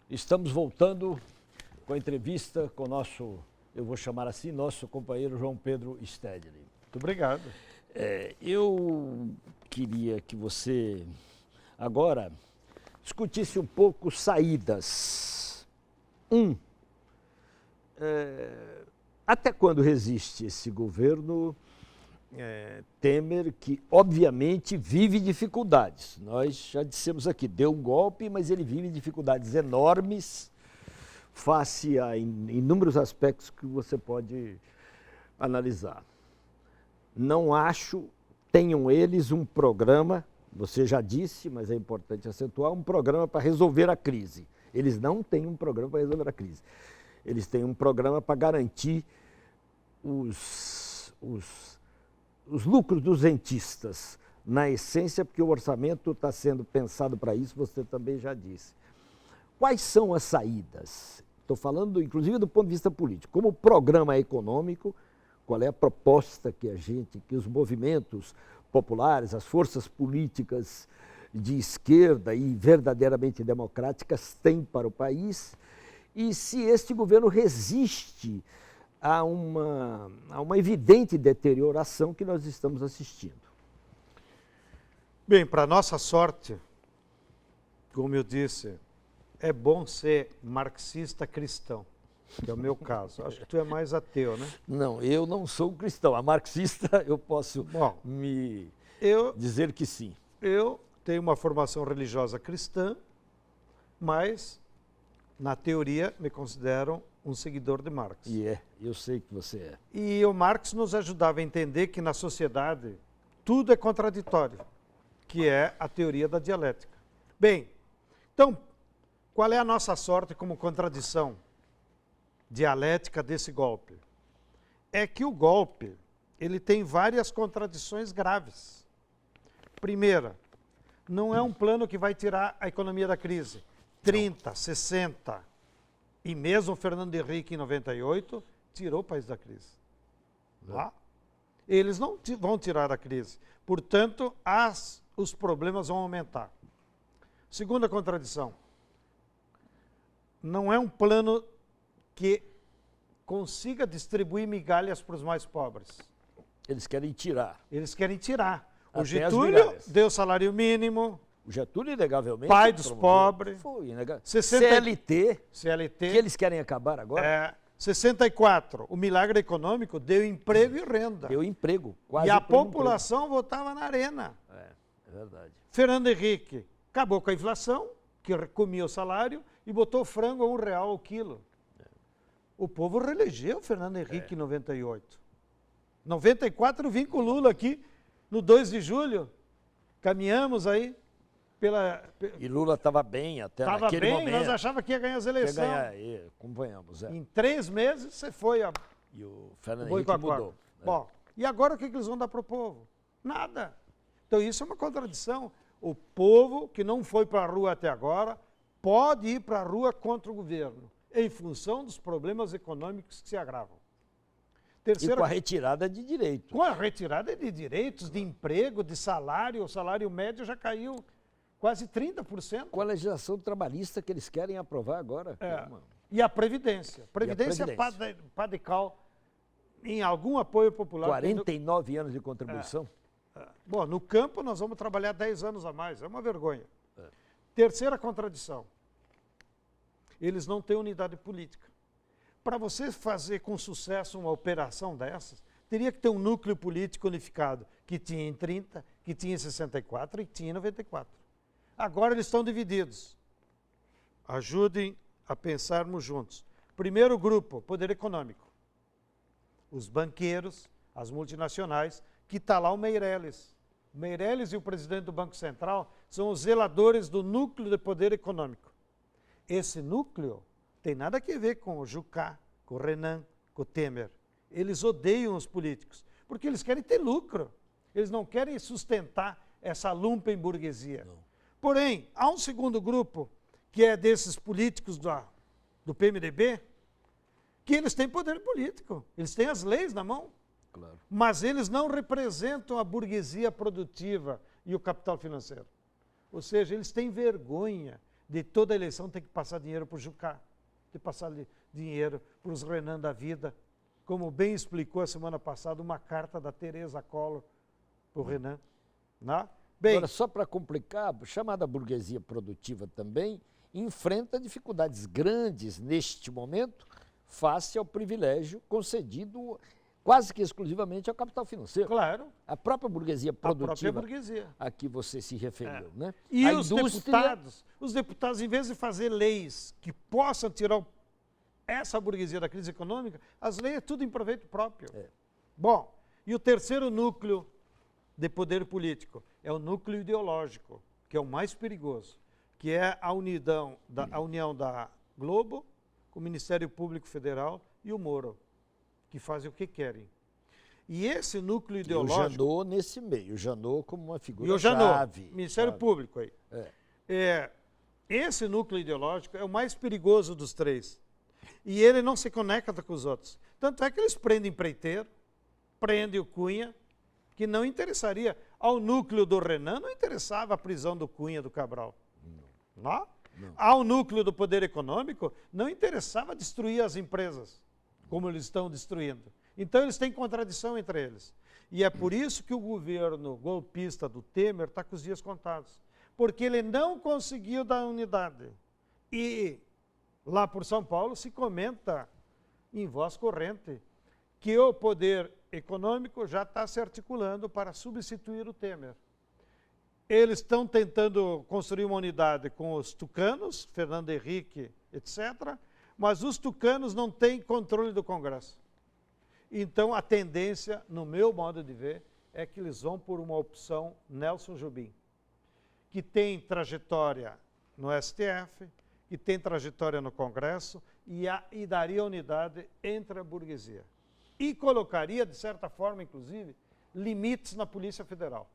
Estamos voltando com a entrevista com o nosso, eu vou chamar assim, nosso companheiro João Pedro Stedley. Muito obrigado. Eu queria que você agora discutisse um pouco saídas. Até quando resiste esse governo Temer, que obviamente vive dificuldades? Nós já dissemos aqui, deu um golpe, mas ele vive dificuldades enormes face a inúmeros aspectos que você pode analisar. Não acho, tenham eles um programa, você já disse, mas é importante acentuar, um programa para resolver a crise. Eles não têm um programa para resolver a crise. Eles têm um programa para garantir os lucros dos rentistas, na essência, porque o orçamento está sendo pensado para isso, você também já disse. Quais são as saídas? Estou falando, inclusive, do ponto de vista político. Como programa econômico, qual é a proposta que os movimentos populares, as forças políticas de esquerda e verdadeiramente democráticas têm para o país? E se este governo resiste a uma evidente deterioração que nós estamos assistindo. Bem, para nossa sorte, como eu disse, é bom ser marxista cristão, que é o meu caso. Acho que tu é mais ateu, né? Não, eu não sou cristão. A marxista eu posso dizer que sim. Eu tenho uma formação religiosa cristã, mas na teoria me considero um seguidor de Marx. Eu sei que você é. E o Marx nos ajudava a entender que na sociedade tudo é contraditório, que é a teoria da dialética. Bem, então, qual é a nossa sorte como contradição dialética desse golpe? É que o golpe, ele tem várias contradições graves. Primeira, não é um plano que vai tirar a economia da crise. 30, 60... E mesmo o Fernando Henrique, em 98, tirou o país da crise. Tá? Eles não vão tirar a crise. Portanto, os problemas vão aumentar. Segunda contradição. Não é um plano que consiga distribuir migalhas para os mais pobres. Eles querem tirar. Eles querem tirar. O Até Getúlio deu salário mínimo. O Getúlio, inegavelmente, pai dos pobres. Foi inegável. CLT. Que eles querem acabar agora? 64. O milagre econômico deu emprego e renda. Deu emprego. Quase e a população votava na arena. É verdade. Fernando Henrique acabou com a inflação, que comia o salário, e botou frango a R$1 ao quilo. O povo reelegeu Fernando Henrique em 98. 94 eu vim com o Lula aqui, no 2 de julho. Caminhamos aí. E Lula estava bem até naquele momento. Nós achávamos que ia ganhar as eleições. Ia ganhar, acompanhamos. Em 3 meses você foi. E o Fernando Henrique mudou. Bom, e agora o que eles vão dar para o povo? Nada. Então isso é uma contradição. O povo que não foi para a rua até agora pode ir para a rua contra o governo, em função dos problemas econômicos que se agravam. E com a retirada de direitos. Com a retirada de direitos, de emprego, de salário, o salário médio já caiu quase 30%. Com a legislação trabalhista que eles querem aprovar agora. E a Previdência. Previdência Padical, em algum apoio popular. 49 anos de contribuição. Bom, no campo nós vamos trabalhar 10 anos a mais. É uma vergonha. Terceira contradição. Eles não têm unidade política. Para você fazer com sucesso uma operação dessas, teria que ter um núcleo político unificado, que tinha em 30, que tinha em 64 e que tinha em 94. Agora eles estão divididos. Ajudem a pensarmos juntos. Primeiro grupo, poder econômico. Os banqueiros, as multinacionais, que está lá o Meirelles. O Meirelles e o presidente do Banco Central são os zeladores do núcleo de poder econômico. Esse núcleo tem nada a ver com o Jucá, com o Renan, com o Temer. Eles odeiam os políticos, porque eles querem ter lucro. Eles não querem sustentar essa lumpenburguesia. Não. Porém, há um segundo grupo, que é desses políticos do PMDB, que eles têm poder político, eles têm as leis na mão, claro. Mas eles não representam a burguesia produtiva e o capital financeiro. Ou seja, eles têm vergonha de toda eleição tem que passar dinheiro para o Jucá, tem que passar dinheiro para os Renan da vida, como bem explicou a semana passada uma carta da Tereza Collor para o Renan. Né? Bem, agora, só para complicar, a chamada burguesia produtiva também enfrenta dificuldades grandes neste momento face ao privilégio concedido quase que exclusivamente ao capital financeiro. claro, A própria burguesia a própria produtiva burguesia. a que você se referiu, né? E A os deputados, em vez de fazer leis que possam tirar essa burguesia da crise econômica, as leis é tudo em proveito próprio. Bom, e o terceiro núcleo de poder político é o núcleo ideológico, que é o mais perigoso, que é a união da Globo com o Ministério Público Federal e o Moro, que fazem o que querem. E esse núcleo ideológico... E o Janot nesse meio, o Janot como uma figura E o Janot, chave. Ministério Público aí. Esse núcleo ideológico é o mais perigoso dos três. E ele não se conecta com os outros. Tanto é que eles prendem empreiteiro, prendem o Cunha, que não interessaria. Ao núcleo do Renan não interessava a prisão do Cunha, do Cabral. Não? Ao núcleo do poder econômico não interessava destruir as empresas, como eles estão destruindo. Então eles têm contradição entre eles. E é por isso que o governo golpista do Temer está com os dias contados. Porque ele não conseguiu dar unidade. E lá por São Paulo se comenta em voz corrente que o poder econômico já está se articulando para substituir o Temer. Eles estão tentando construir uma unidade com os tucanos, Fernando Henrique, etc., mas os tucanos não têm controle do Congresso. Então, a tendência, no meu modo de ver, é que eles vão por uma opção Nelson Jobim, que tem trajetória no STF, que tem trajetória no Congresso e daria unidade entre a burguesia. E colocaria, de certa forma, inclusive, limites na Polícia Federal,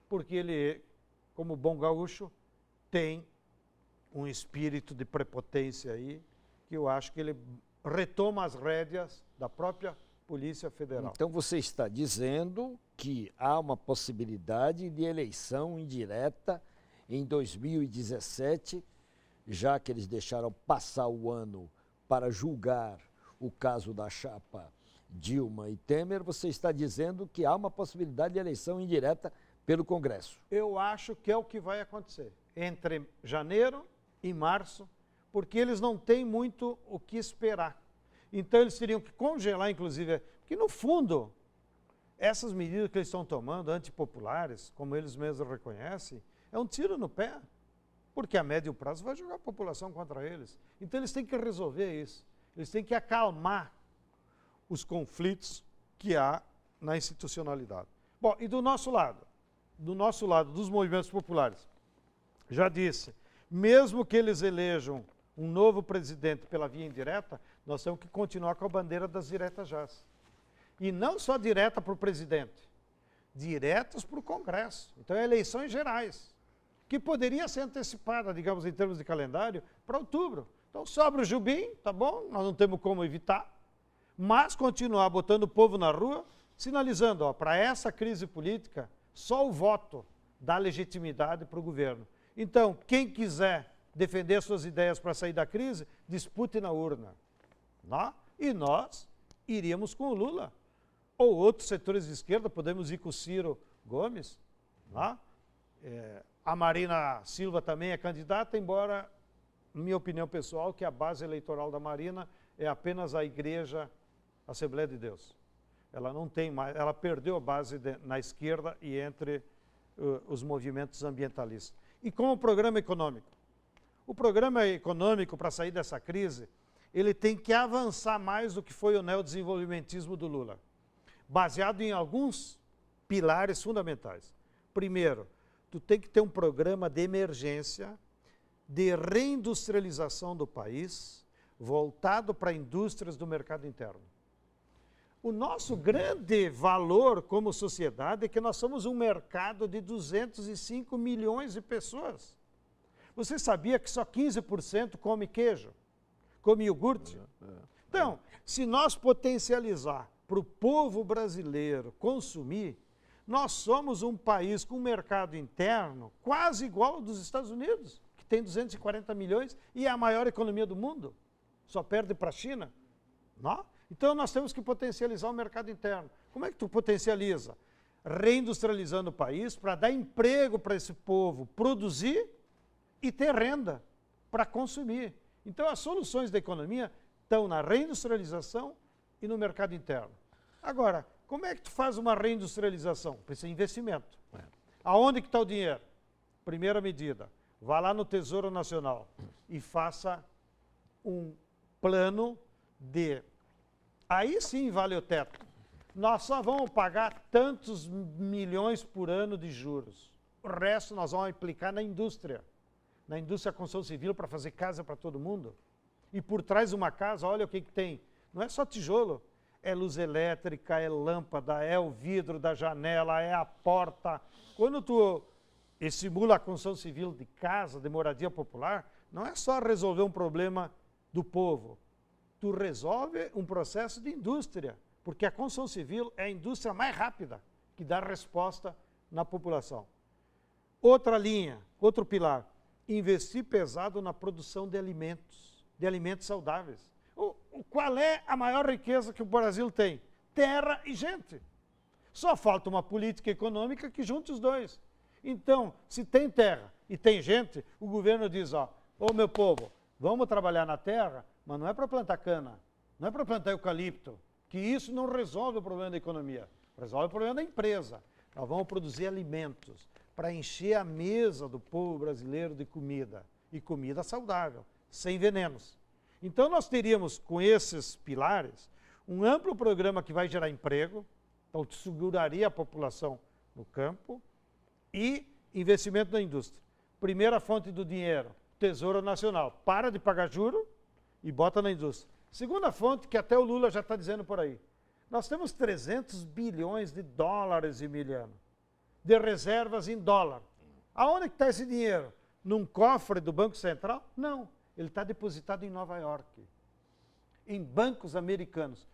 porque ele, como bom gaúcho, tem um espírito de prepotência aí, que eu acho que ele retoma as rédeas da própria Polícia Federal. Então você está dizendo que há uma possibilidade de eleição indireta em 2017, já que eles deixaram passar o ano para julgar o caso da chapa Dilma e Temer, você está dizendo que há uma possibilidade de eleição indireta pelo Congresso. Eu acho que é o que vai acontecer entre janeiro e março, porque eles não têm muito o que esperar. Então eles teriam que congelar, inclusive, porque no fundo, essas medidas que eles estão tomando, antipopulares, como eles mesmos reconhecem, é um tiro no pé, porque a médio prazo vai jogar a população contra eles. Então eles têm que resolver isso, eles têm que acalmar os conflitos que há na institucionalidade. Bom, e do nosso lado, dos movimentos populares, já disse, mesmo que eles elejam um novo presidente pela via indireta, nós temos que continuar com a bandeira das diretas já. E não só direta para o presidente, diretas para o Congresso. Então, eleições gerais, que poderia ser antecipada, digamos, em termos de calendário, para outubro. Então, sobra o Jubim, tá bom, nós não temos como evitar, mas continuar botando o povo na rua, sinalizando, ó, para essa crise política, só o voto dá legitimidade para o governo. Então, quem quiser defender suas ideias para sair da crise, dispute na urna. Não? E nós iríamos com o Lula. Ou outros setores de esquerda, podemos ir com o Ciro Gomes. Não? A Marina Silva também é candidata, embora, minha opinião pessoal, que a base eleitoral da Marina é apenas a Igreja Assembleia de Deus. Ela não tem mais, ela perdeu a base na esquerda e entre os movimentos ambientalistas. E com o programa econômico? O programa econômico, para sair dessa crise, ele tem que avançar mais do que foi o neodesenvolvimentismo do Lula, baseado em alguns pilares fundamentais. Primeiro, tu tem que ter um programa de emergência, de reindustrialização do país, voltado para indústrias do mercado interno. O nosso grande valor como sociedade é que nós somos um mercado de 205 milhões de pessoas. Você sabia que só 15% come queijo, come iogurte? Então, se nós potencializar para o povo brasileiro consumir, nós somos um país com um mercado interno quase igual ao dos Estados Unidos, que tem 240 milhões e é a maior economia do mundo. Só perde para a China. Não? Então, nós temos que potencializar o mercado interno. Como é que tu potencializa? Reindustrializando o país para dar emprego para esse povo produzir e ter renda para consumir. Então, as soluções da economia estão na reindustrialização e no mercado interno. Agora, como é que tu faz uma reindustrialização? Precisa de investimento. Aonde que está o dinheiro? Primeira medida, vá lá no Tesouro Nacional e faça um plano de... Aí sim vale o teto. Nós só vamos pagar tantos milhões por ano de juros. O resto nós vamos aplicar na indústria da construção civil para fazer casa para todo mundo. E por trás de uma casa, olha o que tem. Não é só tijolo, é luz elétrica, é lâmpada, é o vidro da janela, é a porta. Quando tu estimula a construção civil de casa, de moradia popular, não é só resolver um problema do povo. Tu resolve um processo de indústria, porque a construção civil é a indústria mais rápida que dá resposta na população. Outra linha, outro pilar, investir pesado na produção de alimentos saudáveis. Qual é a maior riqueza que o Brasil tem? Terra e gente. Só falta uma política econômica que junte os dois. Então, se tem terra e tem gente, o governo diz, ó, ô meu povo, vamos trabalhar na terra, mas não é para plantar cana, não é para plantar eucalipto, que isso não resolve o problema da economia, resolve o problema da empresa. Nós vamos produzir alimentos para encher a mesa do povo brasileiro de comida, e comida saudável, sem venenos. Então nós teríamos, com esses pilares, um amplo programa que vai gerar emprego, então seguraria a população no campo, e investimento na indústria. Primeira fonte do dinheiro, Tesouro Nacional. Para de pagar juro e bota na indústria. Segunda fonte, que até o Lula já está dizendo por aí. Nós temos 300 bilhões de dólares, Emiliano, de reservas em dólar. Aonde está esse dinheiro? Num cofre do Banco Central? Não. Ele está depositado em Nova York, em bancos americanos.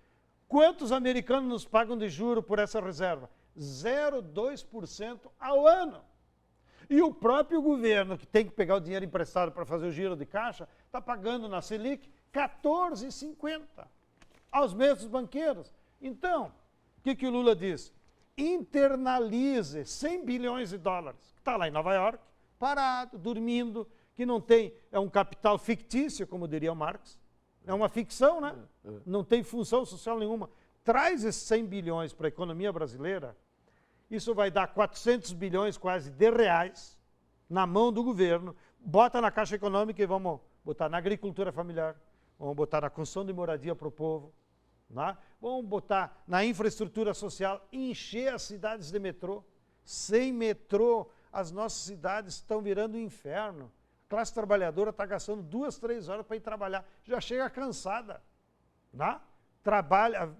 Quantos americanos nos pagam de juro por essa reserva? 0,2% ao ano. E o próprio governo, que tem que pegar o dinheiro emprestado para fazer o giro de caixa, está pagando na Selic 14,50 aos mesmos banqueiros. Então, o que o Lula diz? Internalize 100 bilhões de dólares, que está lá em Nova York, parado, dormindo, que não tem, é um capital fictício, como diria o Marx, é uma ficção, né? Não tem função social nenhuma. Traz esses 100 bilhões para a economia brasileira, isso vai dar 400 bilhões quase de reais na mão do governo, bota na Caixa Econômica e vamos botar na agricultura familiar, vamos botar na construção de moradia para o povo, né? Vamos botar na infraestrutura social, encher as cidades de metrô. Sem metrô, as nossas cidades estão virando um inferno. A classe trabalhadora está gastando 2, 3 horas para ir trabalhar, já chega cansada, né? Trabalha,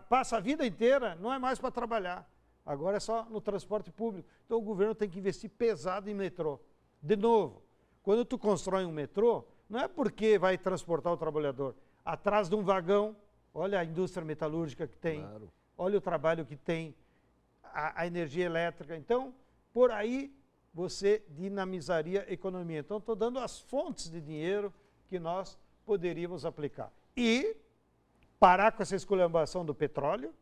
passa a vida inteira, não é mais para trabalhar. Agora é só no transporte público. Então o governo tem que investir pesado em metrô. De novo, quando tu constrói um metrô, não é porque vai transportar o trabalhador. Atrás de um vagão, olha a indústria metalúrgica que tem, claro. Olha o trabalho que tem, a energia elétrica. Então, por aí você dinamizaria a economia. Então, estou dando as fontes de dinheiro que nós poderíamos aplicar. E parar com essa esculhambação do petróleo,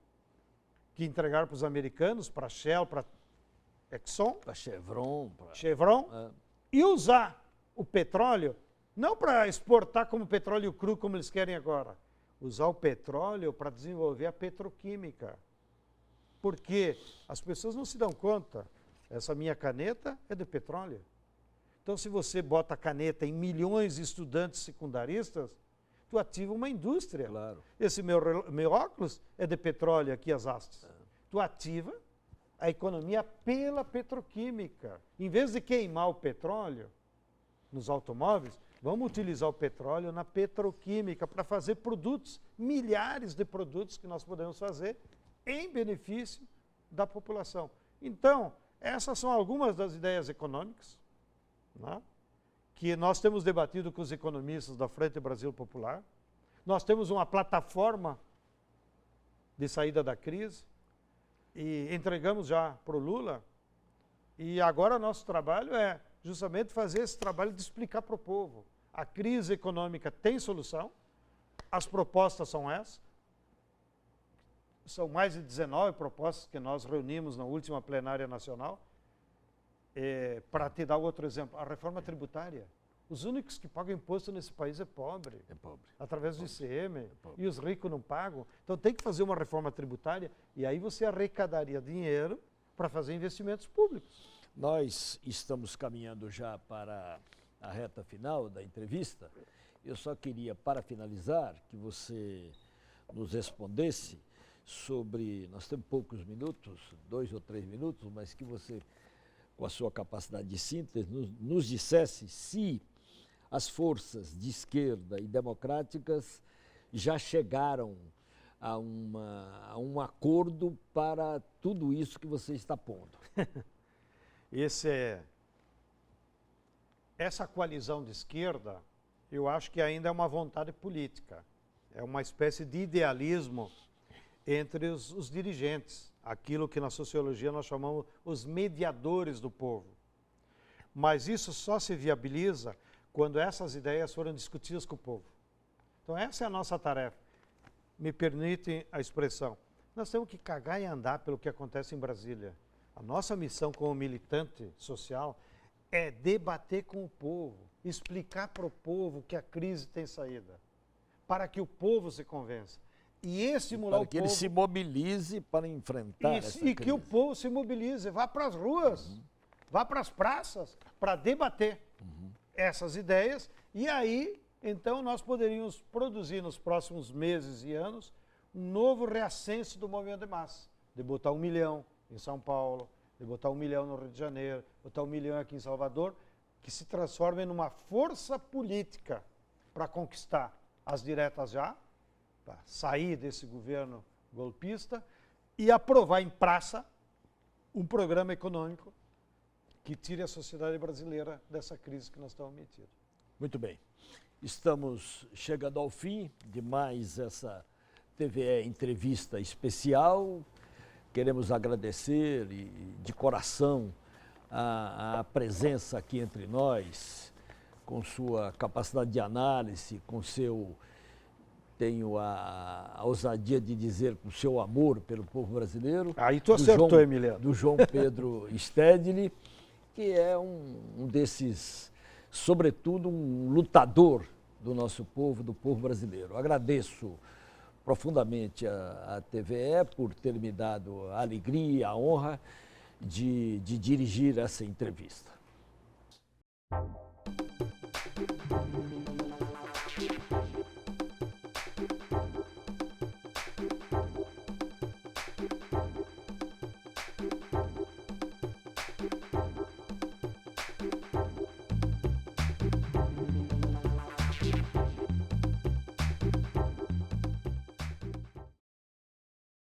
que entregaram para os americanos, para a Shell, para a Exxon, para Chevron, e usar o petróleo, não para exportar como petróleo cru, como eles querem agora, usar o petróleo para desenvolver a petroquímica. Porque as pessoas não se dão conta, essa minha caneta é de petróleo. Então, se você bota a caneta em milhões de estudantes secundaristas, tu ativa uma indústria. Claro. Esse meu óculos é de petróleo aqui, as hastes. Tu ativa a economia pela petroquímica. Em vez de queimar o petróleo nos automóveis, vamos utilizar o petróleo na petroquímica para fazer produtos, milhares de produtos que nós podemos fazer em benefício da população. Então, essas são algumas das ideias econômicas, né, que nós temos debatido com os economistas da Frente Brasil Popular. Nós temos uma plataforma de saída da crise e entregamos já para o Lula. E agora nosso trabalho é justamente fazer esse trabalho de explicar para o povo. A crise econômica tem solução, as propostas são essas, são mais de 19 propostas que nós reunimos na última plenária nacional. Para te dar outro exemplo, a reforma tributária. Os únicos que pagam imposto nesse país é pobre. É pobre. Através do ICM. E os ricos não pagam. Então tem que fazer uma reforma tributária e aí você arrecadaria dinheiro para fazer investimentos públicos. Nós estamos caminhando já para a reta final da entrevista. Eu só queria, para finalizar, que você nos respondesse sobre, nós temos poucos minutos, 2 ou 3 minutos, mas que você, com a sua capacidade de síntese, nos dissesse se as forças de esquerda e democráticas já chegaram a um acordo para tudo isso que você está pondo. Essa coalizão de esquerda, eu acho que ainda é uma vontade política. É uma espécie de idealismo entre os dirigentes, aquilo que na sociologia nós chamamos os mediadores do povo. Mas isso só se viabiliza quando essas ideias forem discutidas com o povo. Então essa é a nossa tarefa. Me permitem a expressão. Nós temos que cagar e andar pelo que acontece em Brasília. A nossa missão como militante social é debater com o povo, explicar para o povo que a crise tem saída, para que o povo se convença. E estimular para que ele se mobilize para enfrentar essa crise. E que o povo se mobilize, vá para as ruas, vá para as praças, para debater essas ideias. E aí, então, nós poderíamos produzir nos próximos meses e anos um novo reascenso do movimento de massa, de botar 1 milhão em São Paulo, de botar 1 milhão no Rio de Janeiro, botar 1 milhão aqui em Salvador, que se transforme numa força política para conquistar as diretas já, para sair desse governo golpista e aprovar em praça um programa econômico que tire a sociedade brasileira dessa crise que nós estamos metidos. Muito bem. Estamos chegando ao fim de mais essa TVE Entrevista Especial. Queremos agradecer de coração a presença aqui entre nós, com sua capacidade de análise, com seu... Tenho a ousadia de dizer com o seu amor pelo povo brasileiro. Aí tu acertou, Emiliano. Do João Pedro Stedley, que é um desses, sobretudo, um lutador do nosso povo, do povo brasileiro. Agradeço profundamente a TVE por ter me dado a alegria, a honra de dirigir essa entrevista.